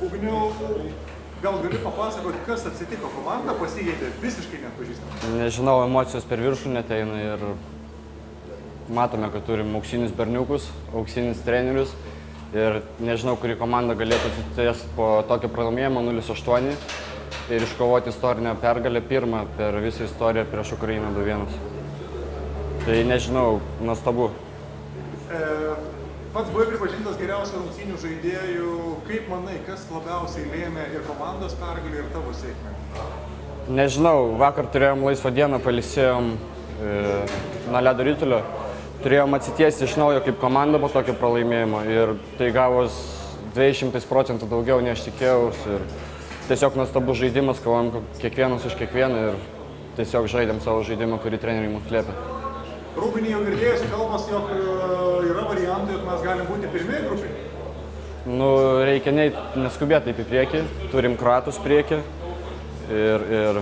Ugniau, gal gali papasakoti, kas atsitiko, komanda pasikeitė visiškai neatpažįstama? Nežinau, emocijos per viršų neteina ir matome, kad turim auksinius berniukus, auksinius trenerius ir nežinau, kuri komanda galėtų atsitiesti po tokio pralaimėjimo 0-8 ir iškovoti istorinę pergalę pirmą per visą istoriją prieš Ukrainą 2-1. Tai nežinau, nuostabu. Pats buvai pripažintas geriausių rungtynių žaidėjų. Kaip manai, kas labiausiai lėmė ir komandos pergalį, ir tavo sėkmę? Nežinau, vakar turėjom laisvą dieną, pailsėjom nuo ledo ritulio. Turėjom atsitiesti iš naujo kaip komanda po tokio pralaimėjimo ir tai gavos 200% daugiau, nei aš tikėjausi. Tiesiog nuostabus žaidimas, kovojom kiekvienas už kiekvieną ir tiesiog žaidėm savo žaidimą, kurį treneriai mums liepė. Rūbinį jau girdėjusi kalbas, jog yra variantų, jog mes galim būti pirmieji grupiai. Nu, reikia neskubėti taip į priekį, turim kroatus priekį ir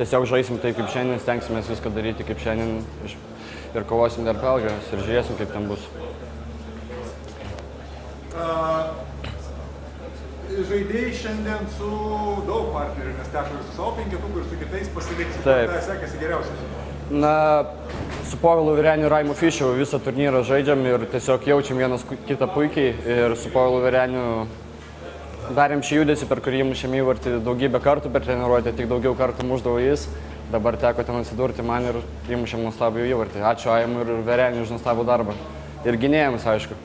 tiesiog žaisim taip kaip šiandien, stengsimės viską daryti kaip šiandien ir kovosim dar pergalės ir žiūrėsim, kaip ten bus. Žaidėjai šiandien su daug partnerių, nes teko ir su savo penketuku, ir su kitais pasilikti. Taip. Tai sekėsi geriausiai. Na, su Povilu Vireniu ir Raimu Fišiu visą turnyrą žaidžiam ir tiesiog jaučiam vienas kitą puikiai ir su Povilu Vireniu darėm šį judesį, per kurį mušėm įvartį daugybę kartų per treniruotę, tik daugiau kartų mušdavo jis. Dabar teko ten atsidurti man ir įmušėm nuostabų įvartį. Ačiū Aimui ir Vireniu už nuostabų darbą. Ir gynėjams, aišku.